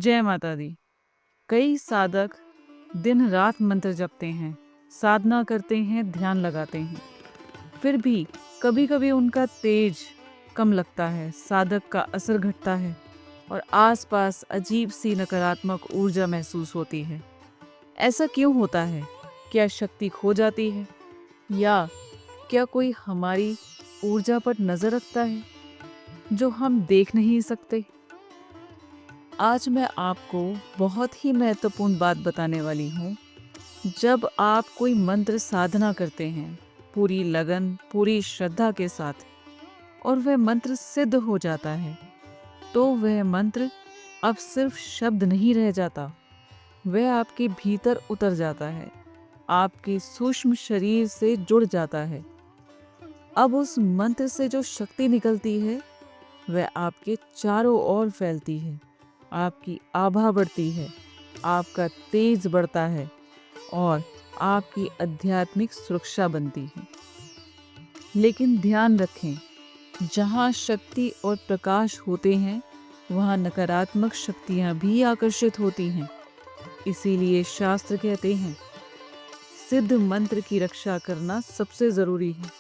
जय माता दी। कई साधक दिन रात मंत्र जपते हैं, साधना करते हैं, ध्यान लगाते हैं। फिर भी कभी कभी उनका तेज कम लगता है, साधक का असर घटता है और आसपास अजीब सी नकारात्मक ऊर्जा महसूस होती है। ऐसा क्यों होता है? क्या शक्ति खो जाती है या क्या कोई हमारी ऊर्जा पर नजर रखता है जो हम देख नहीं सकते? आज मैं आपको बहुत ही महत्वपूर्ण बात बताने वाली हूँ। जब आप कोई मंत्र साधना करते हैं पूरी लगन, पूरी श्रद्धा के साथ, और वह मंत्र सिद्ध हो जाता है, तो वह मंत्र अब सिर्फ शब्द नहीं रह जाता, वह आपके भीतर उतर जाता है, आपके सूक्ष्म शरीर से जुड़ जाता है। अब उस मंत्र से जो शक्ति निकलती है वह आपके चारों ओर फैलती है, आपकी आभा बढ़ती है, आपका तेज बढ़ता है और आपकी आध्यात्मिक सुरक्षा बनती है। लेकिन ध्यान रखें, जहाँ शक्ति और प्रकाश होते हैं वहाँ नकारात्मक शक्तियाँ भी आकर्षित होती हैं। इसीलिए शास्त्र कहते हैं सिद्ध मंत्र की रक्षा करना सबसे जरूरी है।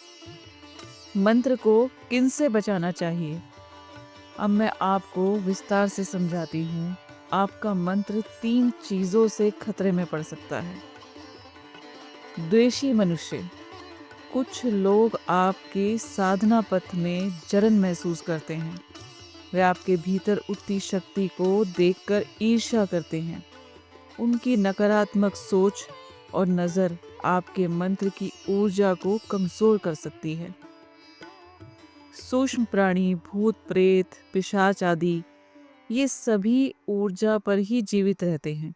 मंत्र को किन से बचाना चाहिए, अब मैं आपको विस्तार से समझाती हूँ। आपका मंत्र 3 चीजों से खतरे में पड़ सकता है। द्वेषी मनुष्य, कुछ लोग आपके साधना पथ में जलन महसूस करते हैं। वे आपके भीतर उठती शक्ति को देखकर ईर्ष्या करते हैं। उनकी नकारात्मक सोच और नजर आपके मंत्र की ऊर्जा को कमजोर कर सकती है। सूक्ष्म प्राणी, भूत प्रेत, पिशाच आदि, ये सभी ऊर्जा पर ही जीवित रहते हैं।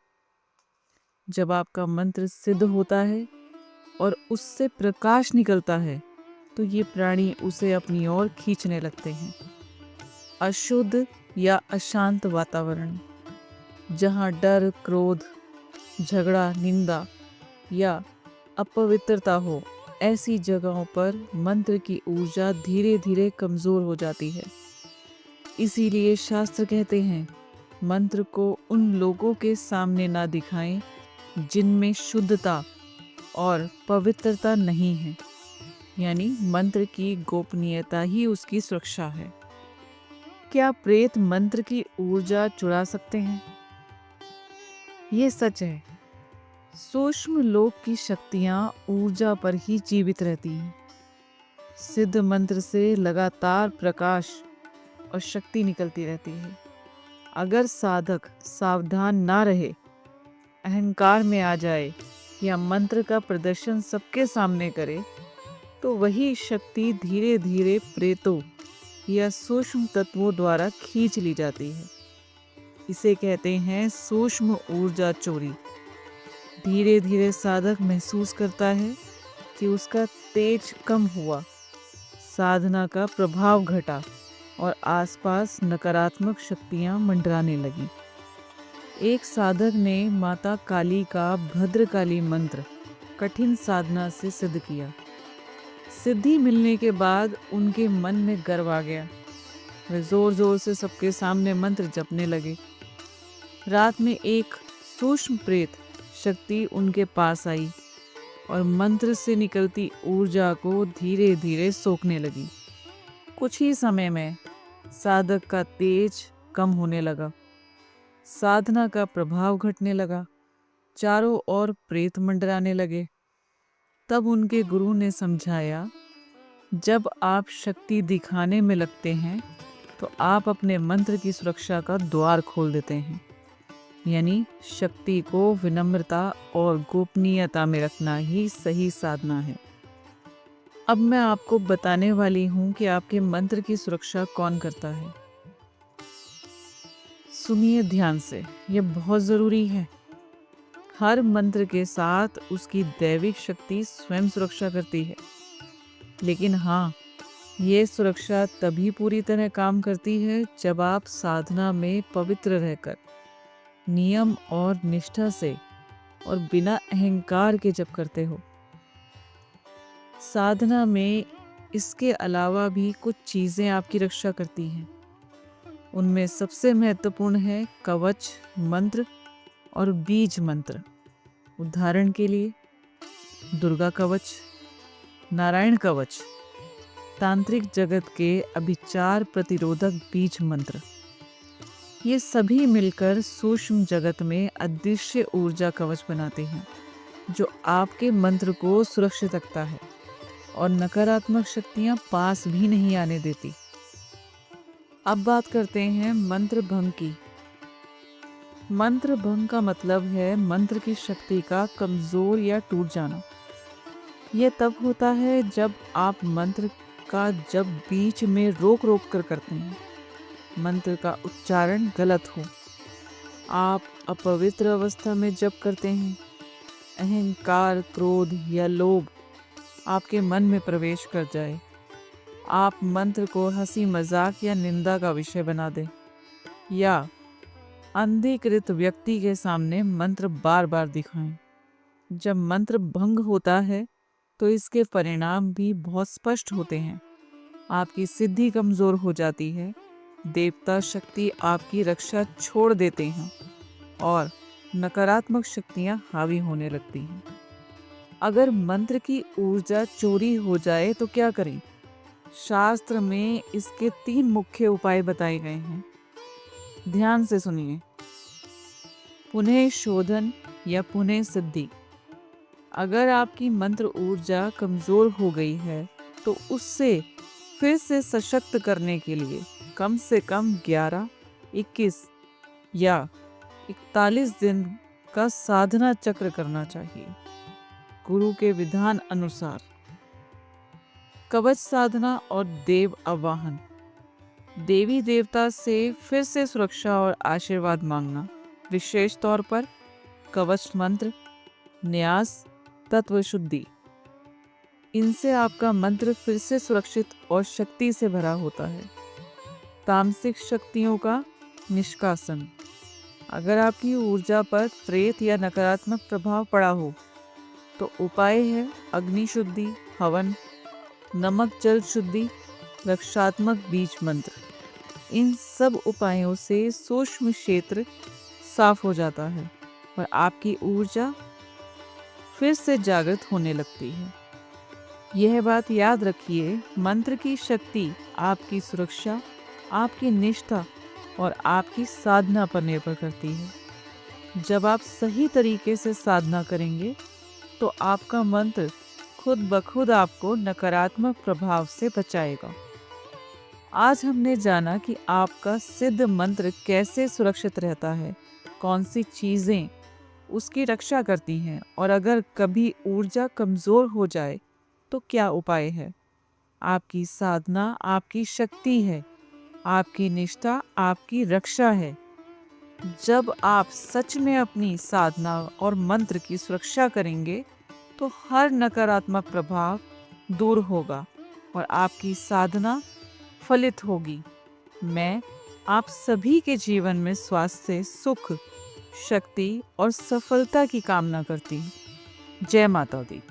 जब आपका मंत्र सिद्ध होता है और उससे प्रकाश निकलता है तो ये प्राणी उसे अपनी ओर खींचने लगते हैं। अशुद्ध या अशांत वातावरण, जहाँ डर, क्रोध, झगड़ा, निंदा या अपवित्रता हो, ऐसी जगहों पर मंत्र की ऊर्जा धीरे धीरे कमजोर हो जाती है। इसीलिए शास्त्र कहते हैं मंत्र को उन लोगों के सामने ना दिखाएं जिनमें शुद्धता और पवित्रता नहीं है, यानी मंत्र की गोपनीयता ही उसकी सुरक्षा है। क्या प्रेत मंत्र की ऊर्जा चुरा सकते हैं? ये सच है। सूक्ष्म लोक की शक्तियां ऊर्जा पर ही जीवित रहती हैं। सिद्ध मंत्र से लगातार प्रकाश और शक्ति निकलती रहती है। अगर साधक सावधान ना रहे, अहंकार में आ जाए या मंत्र का प्रदर्शन सबके सामने करे, तो वही शक्ति धीरे धीरे प्रेतों या सूक्ष्म तत्वों द्वारा खींच ली जाती है। इसे कहते हैं सूक्ष्म ऊर्जा चोरी। धीरे धीरे साधक महसूस करता है कि उसका तेज कम हुआ, साधना का प्रभाव घटा और आसपास नकारात्मक शक्तियां मंडराने लगी। एक साधक ने माता काली का भद्रकाली मंत्र कठिन साधना से सिद्ध किया। सिद्धि मिलने के बाद उनके मन में गर्व आ गया। वे जोर जोर से सबके सामने मंत्र जपने लगे। रात में एक सूक्ष्म प्रेत शक्ति उनके पास आई और मंत्र से निकलती ऊर्जा को धीरे धीरे सोखने लगी। कुछ ही समय में साधक का तेज कम होने लगा, साधना का प्रभाव घटने लगा, चारों ओर प्रेत मंडराने लगे। तब उनके गुरु ने समझाया, जब आप शक्ति दिखाने में लगते हैं तो आप अपने मंत्र की सुरक्षा का द्वार खोल देते हैं, यानी शक्ति को विनम्रता और गोपनीयता में रखना ही सही साधना है। अब मैं आपको बताने वाली हूँ कि आपके मंत्र की सुरक्षा कौन करता है। सुनिए ध्यान से, यह बहुत जरूरी है। हर मंत्र के साथ उसकी दैविक शक्ति स्वयं सुरक्षा करती है, लेकिन हाँ, ये सुरक्षा तभी पूरी तरह काम करती है जब आप साधना में पवित्र रहकर, नियम और निष्ठा से और बिना अहंकार के जप करते हो। साधना में इसके अलावा भी कुछ चीजें आपकी रक्षा करती हैं। उनमें सबसे महत्वपूर्ण है कवच मंत्र और बीज मंत्र। उदाहरण के लिए दुर्गा कवच, नारायण कवच, तांत्रिक जगत के अभिचार प्रतिरोधक बीज मंत्र। ये सभी मिलकर सूक्ष्म जगत में अदृश्य ऊर्जा कवच बनाते हैं जो आपके मंत्र को सुरक्षित रखता है और नकारात्मक शक्तियां पास भी नहीं आने देती। अब बात करते हैं मंत्र भंग की। मंत्र भंग का मतलब है मंत्र की शक्ति का कमजोर या टूट जाना। यह तब होता है जब आप मंत्र का बीच में रोक कर करते हैं, मंत्र का उच्चारण गलत हो, आप अपवित्र अवस्था में जप करते हैं, अहंकार, क्रोध या लोभ आपके मन में प्रवेश कर जाए, आप मंत्र को हंसी मजाक या निंदा का विषय बना दें, या अंधीकृत व्यक्ति के सामने मंत्र बार बार दिखाएं। जब मंत्र भंग होता है तो इसके परिणाम भी बहुत स्पष्ट होते हैं। आपकी सिद्धि कमजोर हो जाती है, देवता शक्ति आपकी रक्षा छोड़ देते हैं और नकारात्मक शक्तियां हावी होने लगती हैं। अगर मंत्र की ऊर्जा चोरी हो जाए तो क्या करें? शास्त्र में इसके 3 मुख्य उपाय बताए गए हैं। ध्यान से सुनिए। पुनः शोधन या पुनः सिद्धि। अगर आपकी मंत्र ऊर्जा कमजोर हो गई है तो उससे फिर से सशक्त करने के लिए कम से कम 11, 21 या 41 दिन का साधना चक्र करना चाहिए। गुरु के विधान अनुसार कवच साधना और देव आवाहन। देवी देवता से फिर से सुरक्षा और आशीर्वाद मांगना, विशेष तौर पर कवच मंत्र, न्यास, तत्व शुद्धि। इनसे आपका मंत्र फिर से सुरक्षित और शक्ति से भरा होता है। तामसिक शक्तियों का निष्कासन। अगर आपकी ऊर्जा पर प्रेत या नकारात्मक प्रभाव पड़ा हो तो उपाय है अग्नि शुद्धि, हवन, नमक जल शुद्धि, रक्षात्मक बीज मंत्र। इन सब उपायों से सूक्ष्म क्षेत्र साफ हो जाता है और आपकी ऊर्जा फिर से जागृत होने लगती है। यह बात याद रखिए, मंत्र की शक्ति आपकी सुरक्षा, आपकी निष्ठा और आपकी साधना पर निर्भर करती है। जब आप सही तरीके से साधना करेंगे तो आपका मंत्र खुद ब खुद आपको नकारात्मक प्रभाव से बचाएगा। आज हमने जाना कि आपका सिद्ध मंत्र कैसे सुरक्षित रहता है, कौन सी चीजें उसकी रक्षा करती हैं, और अगर कभी ऊर्जा कमजोर हो जाए तो क्या उपाय है। आपकी साधना आपकी शक्ति है, आपकी निष्ठा आपकी रक्षा है। जब आप सच में अपनी साधना और मंत्र की सुरक्षा करेंगे तो हर नकारात्मक प्रभाव दूर होगा और आपकी साधना फलित होगी। मैं आप सभी के जीवन में स्वास्थ्य, सुख, शक्ति और सफलता की कामना करती हूँ। जय माता दी।